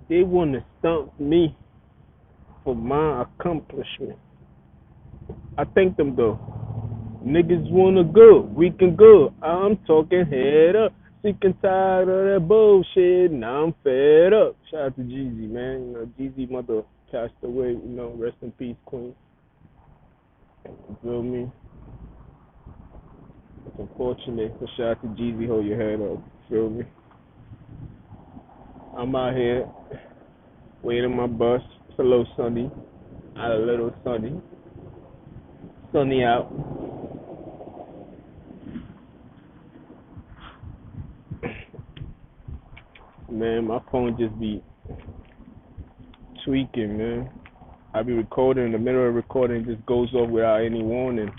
They want to stump me for my accomplishment. I thank them though. Niggas wanna go, we can go. I'm talking head up. Sick and tired of that bullshit. Now I'm fed up. Shout out to Jeezy, man. You know, Jeezy mother passed away. You know, rest in peace, Queen. You feel me? It's unfortunate. So shout out to Jeezy. Hold your head up. You feel me? I'm out here waiting my bus. It's a little sunny. Not a little sunny. Sunny out. Man, my phone just be tweaking, man. I be recording in the middle of recording, it just goes off without any warning.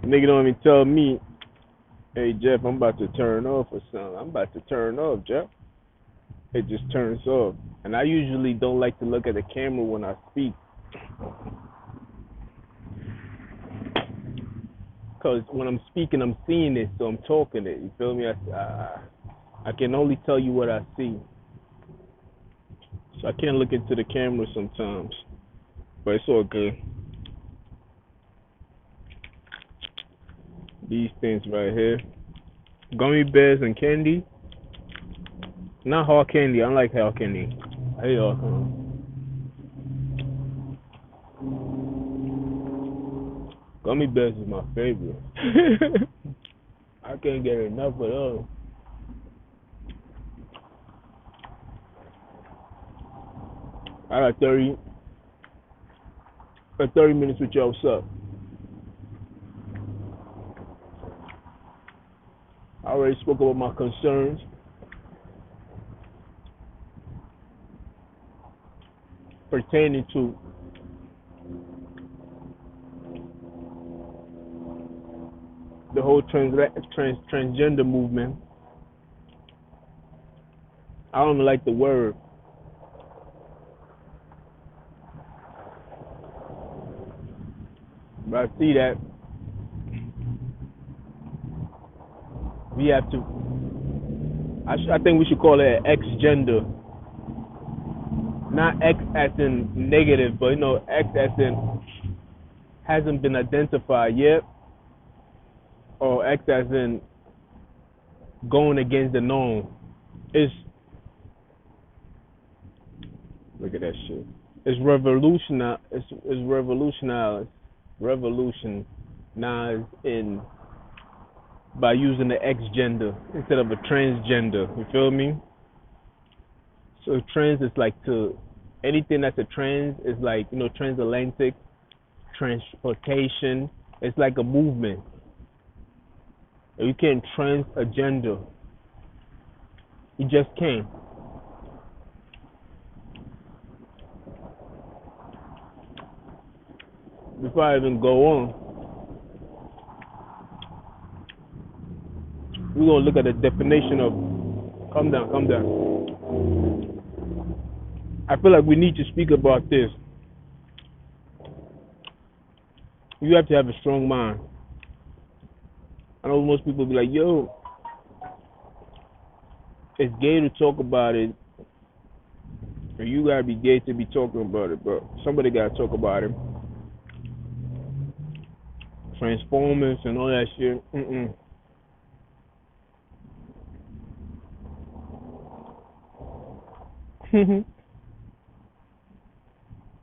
Nigga don't even tell me, hey Jeff, I'm about to turn off or something. I'm about to turn off, Jeff. It just turns off. And I usually don't like to look at the camera when I speak. Because when I'm speaking, I'm seeing it, so I'm talking it. You feel me? I can only tell you what I see. So I can't look into the camera sometimes. But it's all good. These things right here. Gummy bears and candy. Not hard candy. I don't like hard candy. I hate hard candy. Gummy bears is my favorite. I can't get enough of those. I got 30 minutes with y'all. What's up? I already spoke about my concerns pertaining to the whole transgender movement. I don't even like the word, but I see that we have to. I think we should call it X gender, not X as in negative, but X as in hasn't been identified yet, or X as in going against the norm. It's look at that shit. It's revolutionized. It's revolutionized in by using the X gender instead of a transgender. You feel me? So trans is like to anything that's a trans is like transatlantic transportation. It's like a movement. You can't trans a gender. You just can't. Before I even go on, we're gonna look at the definition of. Calm down, calm down. I feel like we need to speak about this. You have to have a strong mind. I know most people be like, "Yo, it's gay to talk about it, and you gotta be gay to be talking about it." But somebody gotta talk about it. Transformers and all that shit. Mm-mm.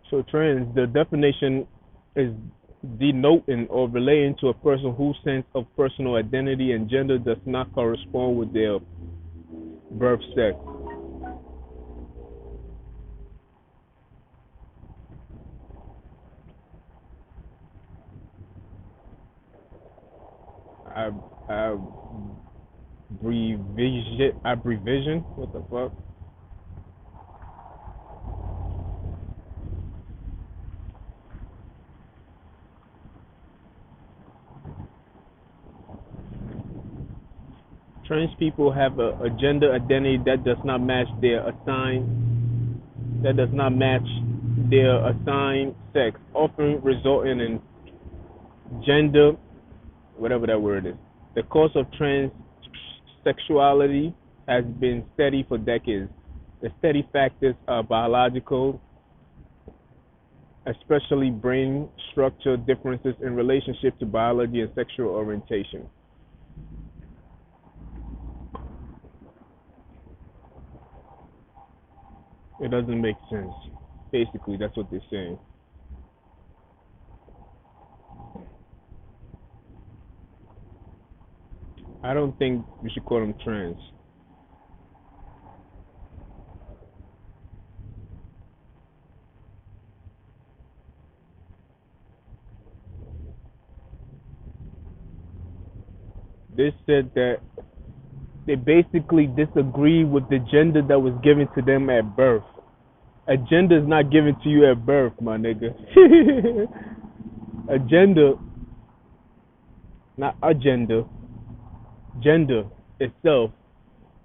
So trans, the definition is denoting or relating to a person whose sense of personal identity and gender does not correspond with their birth sex. I, I abbreviation. What the fuck? Trans people have a gender identity that does not match their assigned sex, often resulting in gender, whatever that word is. The cause of sexuality has been steady for decades. The steady factors are biological, especially brain structure differences in relationship to biology and sexual orientation. It doesn't make sense. Basically, that's what they're saying. I don't think we should call them trans. They said that they basically disagree with the gender that was given to them at birth. A gender is not given to you at birth, my nigga. A gender, not a gender, gender itself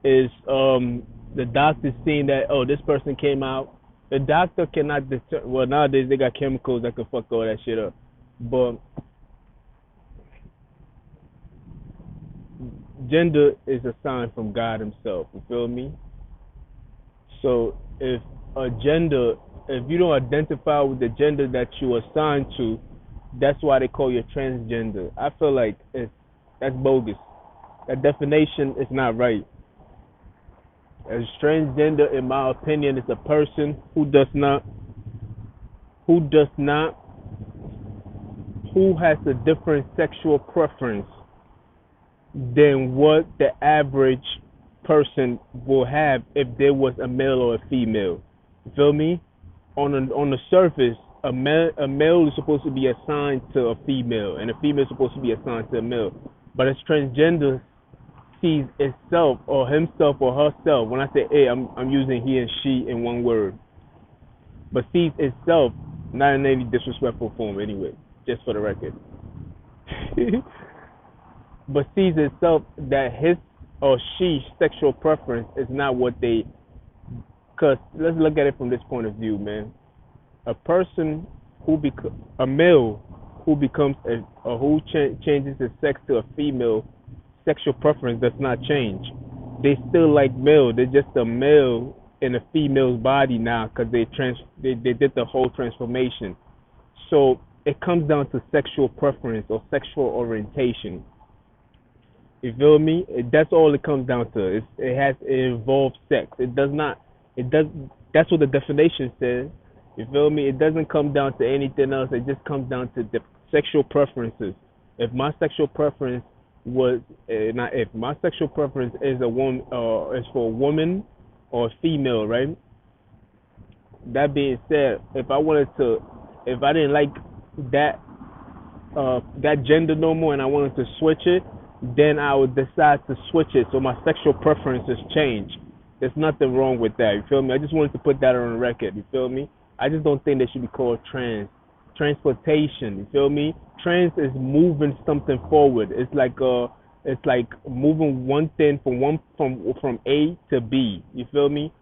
is the doctor seeing that, oh, this person came out. The doctor cannot well, nowadays they got chemicals that can fuck all that shit up. But gender is a sign from God Himself. You feel me? So if a gender, if you don't identify with the gender that you assigned to, that's why they call you transgender. I feel like that's bogus. That definition is not right. As transgender, in my opinion, is a person who does not, who has a different sexual preference than what the average person will have if there was a male or a female. You feel me? On the surface, a male is supposed to be assigned to a female, and a female is supposed to be assigned to a male. But as transgender sees itself or himself or herself, when I say hey, I'm using he and she in one word, but sees itself not in any disrespectful form anyway, just for the record. But sees itself that his or she sexual preference is not what they. Cause let's look at it from this point of view, man. A person a male who becomes or who changes his sex to a female, sexual preference does not change. They still like male. They're just a male in a female's body now because they did the whole transformation. So it comes down to sexual preference or sexual orientation. You feel me? That's all it comes down to. It involves sex. It does not. It does. That's what the definition says. You feel me? It doesn't come down to anything else. It just comes down to the sexual preferences. If my sexual preference was not if my sexual preference is a woman is for a woman or a female, right? That being said, if I didn't like that that gender no more and I wanted to switch it, then I would decide to switch it so my sexual preferences change. There's nothing wrong with that. You feel me? I just wanted to put that on the record. You feel me? I just don't think they should be called trans. Transportation. You feel me? Trans is moving something forward. It's like moving one thing from A to B. You feel me?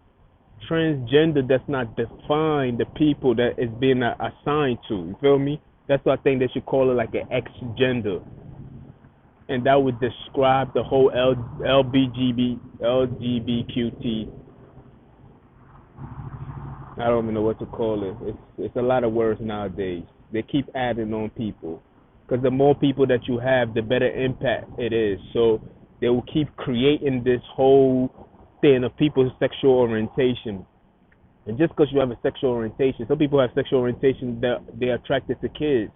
Transgender does not define the people that is being assigned to. You feel me? That's why I think they should call it like an X gender, and that would describe the whole LGBTQT. I don't even know what to call it. It's a lot of words nowadays. They keep adding on people, because the more people that you have, the better impact it is. So they will keep creating this whole thing of people's sexual orientation. And just because you have a sexual orientation, some people have sexual orientation that they're attracted to kids,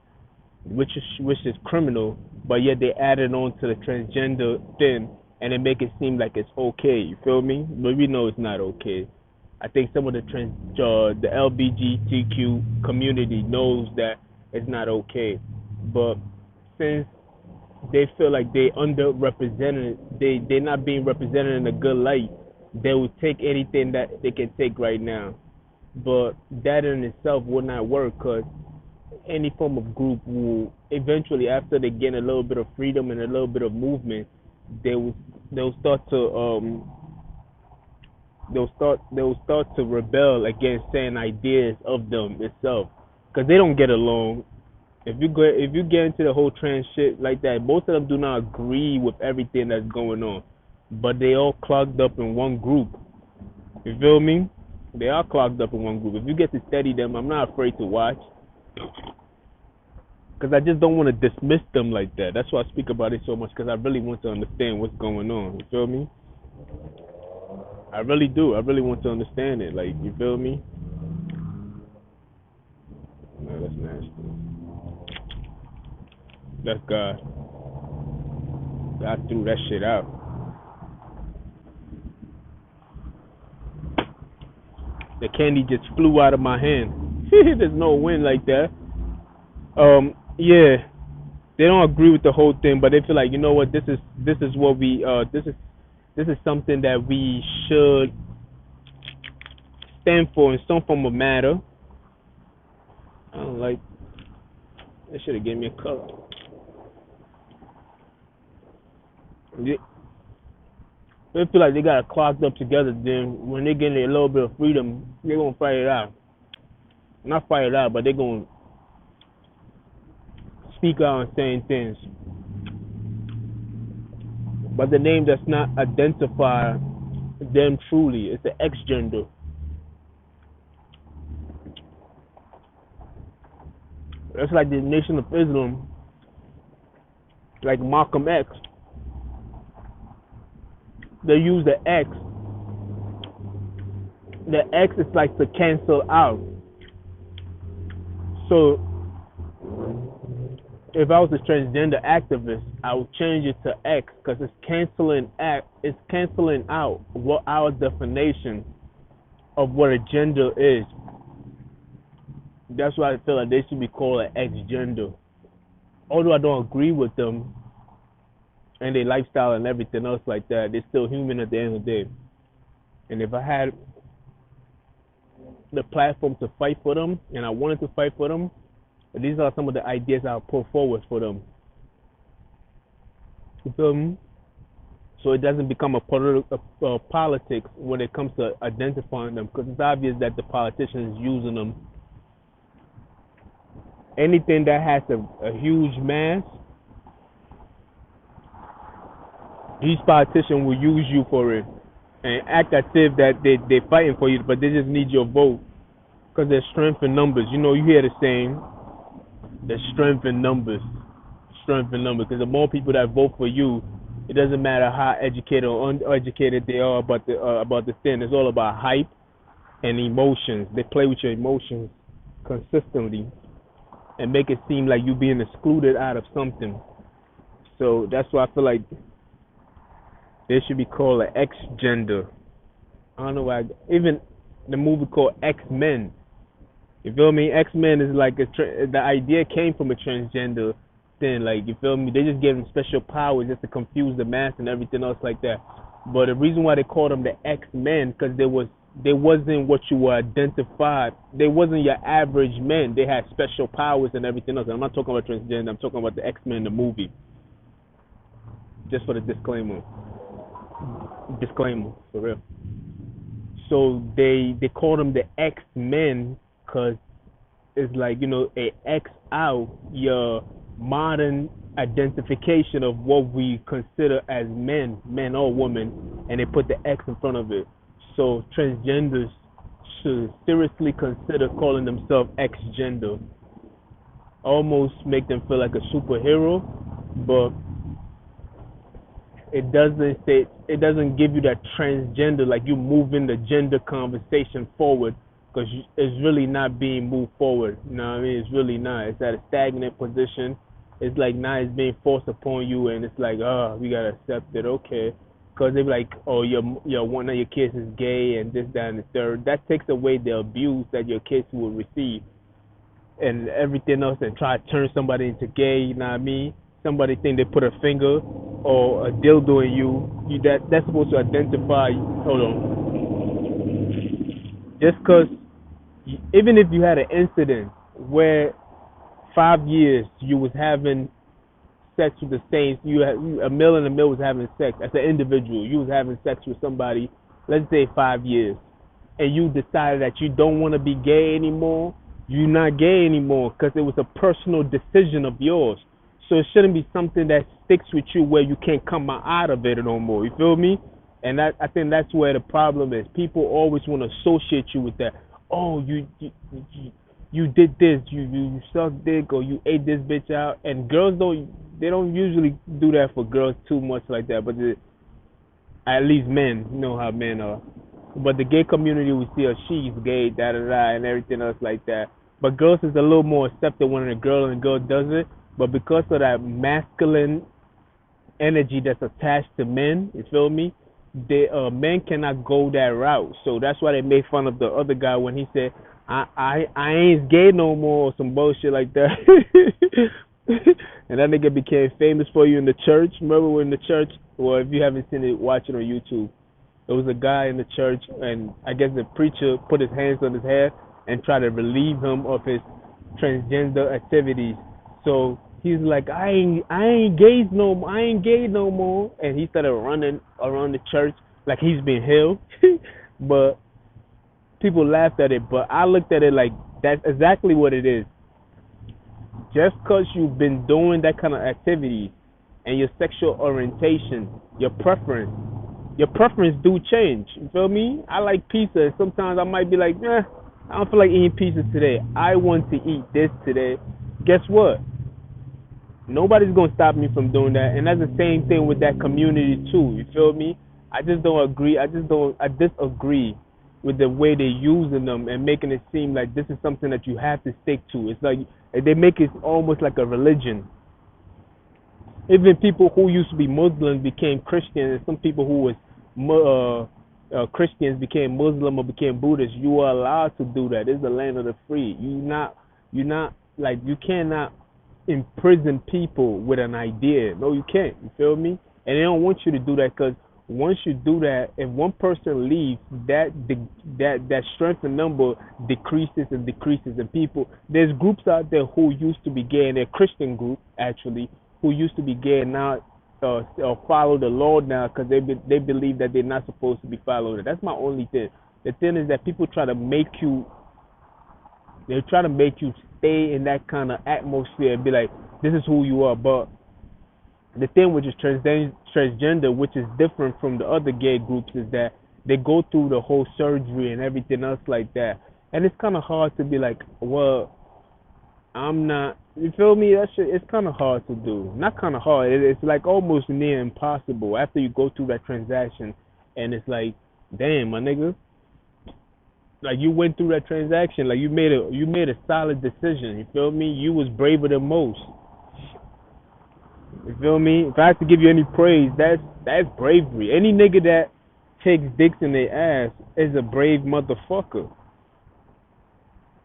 which is criminal, but yet they add it on to the transgender thing and they make it seem like it's okay. You feel me? But we know it's not okay. I think some of the LGBTQ community knows that it's not okay, but since they feel like they underrepresented, they're not being represented in a good light, they will take anything that they can take right now. But that in itself will not work, because any form of group will eventually, after they gain a little bit of freedom and a little bit of movement, they will they'll start to they'll start to rebel against certain ideas of them itself, because they don't get along. If you get into the whole trans shit like that, most of them do not agree with everything that's going on. but they all clogged up in one group. You feel me? They are clogged up in one group. If you get to study them, I'm not afraid to watch, because I just don't want to dismiss them like that. That's why I speak about it so much, because I really want to understand what's going on. You feel me? I really do. I really want to understand it. Like, you feel me? No, that's nasty. That's God. God threw that shit out. The candy just flew out of my hand. There's no wind like that. Yeah, they don't agree with the whole thing, but they feel like, you know what, this is what we this is something that we should stand for in some form of matter. I don't like. They should have gave me a color. They feel like they got it clogged up together. Then when they get a little bit of freedom, they're gonna fight it out. Not fight it out, but they're gonna speak out and saying things. But the name does not identify them truly. It's the X gender. It's like the Nation of Islam, like Malcolm X. They use the X. The X is like to cancel out. So if I was a transgender activist, I would change it to X, because it's canceling out what our definition of what a gender is. That's why I feel like they should be called an X gender. Although I don't agree with them and their lifestyle and everything else like that, they're still human at the end of the day. And if I had the platform to fight for them, and I wanted to fight for them, these are some of the ideas I'll put forward for them. You feel me? So it doesn't become a politics when it comes to identifying them, because it's obvious that the politicians using them. Anything that has a huge mass, these politicians will use you for it and act as if that they're fighting for you, but they just need your vote, because there's strength in numbers. You know, you hear the saying, there's strength in numbers. Strength in numbers. Because the more people that vote for you, it doesn't matter how educated or uneducated they are about the thing. It's all about hype and emotions. They play with your emotions consistently and make it seem like you being excluded out of something. So that's why I feel like they should be called an X gender. I don't know why. Even the movie called X-Men. You feel me? X-Men is like the idea came from a transgender thing. Like, you feel me? They just gave them special powers just to confuse the mass and everything else like that. But the reason why they called them the X-Men, because they wasn't what you were identified. They wasn't your average men. They had special powers and everything else. And I'm not talking about transgender. I'm talking about the X-Men, the movie. Just for the disclaimer. Disclaimer, for real. So they call them the X-Men, because it's like, you know, a X out your modern identification of what we consider as men or women, and they put the X in front of it. So transgenders should seriously consider calling themselves X gender. Almost make them feel like a superhero, but it doesn't give you that transgender, like you moving the gender conversation forward, because it's really not being moved forward. You know what I mean? It's really not. It's at a stagnant position. It's like now it's being forced upon you, and it's like, oh, we gotta accept it, okay? Because they be like, oh, your one of your kids is gay and this, that, and the third. That takes away the abuse that your kids will receive and everything else, and try to turn somebody into gay. You know what I mean? Somebody think they put a finger or a dildo in you. That's supposed to identify. Hold on. Just because, even if you had an incident where 5 years you was having sex with the same, a male and a male was having sex as an individual, you was having sex with somebody, let's say 5 years, and you decided that you don't want to be gay anymore, you're not gay anymore, because it was a personal decision of yours. So it shouldn't be something that sticks with you where you can't come out of it no more. You feel me? And I think that's where the problem is. People always want to associate you with that. Oh, you did this. You sucked dick or you ate this bitch out. And girls don't usually do that for girls too much like that. But at least men, you know how men are. But the gay community we see, she's gay, da da da, and everything else like that. But girls is a little more accepted when a girl does it. But because of that masculine energy that's attached to men, you feel me? Men cannot go that route. So that's why they made fun of the other guy when he said, I ain't gay no more or some bullshit like that. And that nigga became famous for you in the church. Remember when in the church? Well, if you haven't seen it, watch it on YouTube. There was a guy in the church, and I guess the preacher put his hands on his head and tried to relieve him of his transgender activities. So he's like, I ain't gay no more, and he started running around the church like he's been healed. But people laughed at it, but I looked at it like that's exactly what it is. Just because you've been doing that kind of activity and your sexual orientation, your preference do change. You feel me? I like pizza, and sometimes I might be like, I don't feel like eating pizza today. I want to eat this today. Guess what? Nobody's gonna stop me from doing that, and that's the same thing with that community too. You feel me? I just don't agree. I disagree with the way they're using them and making it seem like this is something that you have to stick to. It's like they make it almost like a religion. Even people who used to be Muslims became Christians, and some people who was Christians became Muslim or became Buddhist. You are allowed to do that. It's the land of the free. You're not like you cannot imprison people with an idea. No, you can't. You feel me? And they don't want you to do that because once you do that, if one person leaves, that strength in number decreases and decreases. And people, there's groups out there who used to be gay, and they're Christian group actually, who used to be gay and now follow the Lord now because they believe that they're not supposed to be followed. That's my only thing. The thing is that people try to make you stay in that kind of atmosphere and be like, this is who you are. But the thing which is transgender, which is different from the other gay groups, is that they go through the whole surgery and everything else like that. And it's kind of hard to be like, well, I'm not, you feel me? That shit, it's kind of hard to do. Not kind of hard. It's like almost near impossible after you go through that transaction. And it's like, damn, my nigga. Like you went through that transaction, like you made a solid decision. You feel me? You was braver than most. You feel me? If I have to give you any praise, that's bravery. Any nigga that takes dicks in their ass is a brave motherfucker.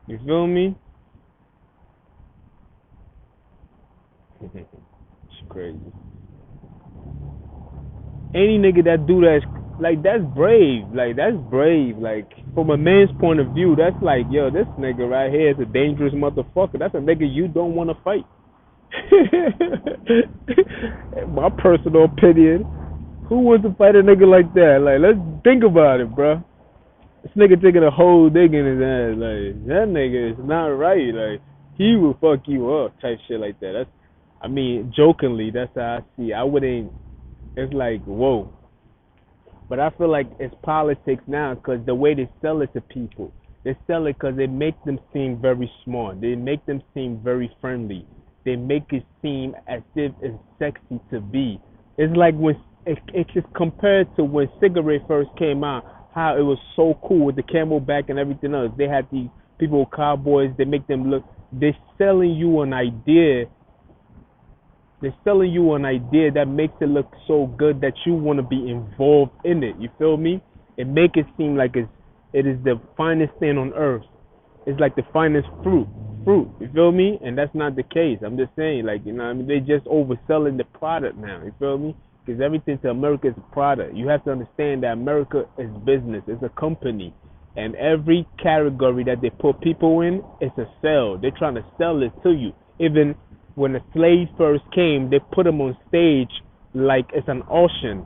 You feel me? It's crazy. Any nigga that do that, like that's brave. Like that's brave. Like from a man's point of view, that's like, yo, this nigga right here is a dangerous motherfucker. That's a nigga you don't want to fight. My personal opinion. Who wants to fight a nigga like that? Like, let's think about it, bro. This nigga taking a whole dick in his ass. Like, that nigga is not right. Like, he will fuck you up, type shit like that. That's, I mean, jokingly, that's how I see it. I wouldn't, it's like, whoa. But I feel like it's politics now because the way they sell it to people, they sell it because they make them seem very smart. They make them seem very friendly. They make it seem as if it's sexy to be. It's like when it's just compared to when cigarette first came out, how it was so cool with the camelback and everything else. They had these people with cowboys. They make them look. They're selling you an idea. They're selling you an idea that makes it look so good that you want to be involved in it. You feel me? It make it seem like it is the finest thing on earth. It's like the finest fruit. You feel me? And that's not the case. I'm just saying, like, you know what I mean? They just overselling the product now. You feel me? Because everything to America is a product. You have to understand that America is business. It's a company. And every category that they put people in, it's a sell. They're trying to sell it to you. Even when the slaves first came, they put them on stage like it's an auction.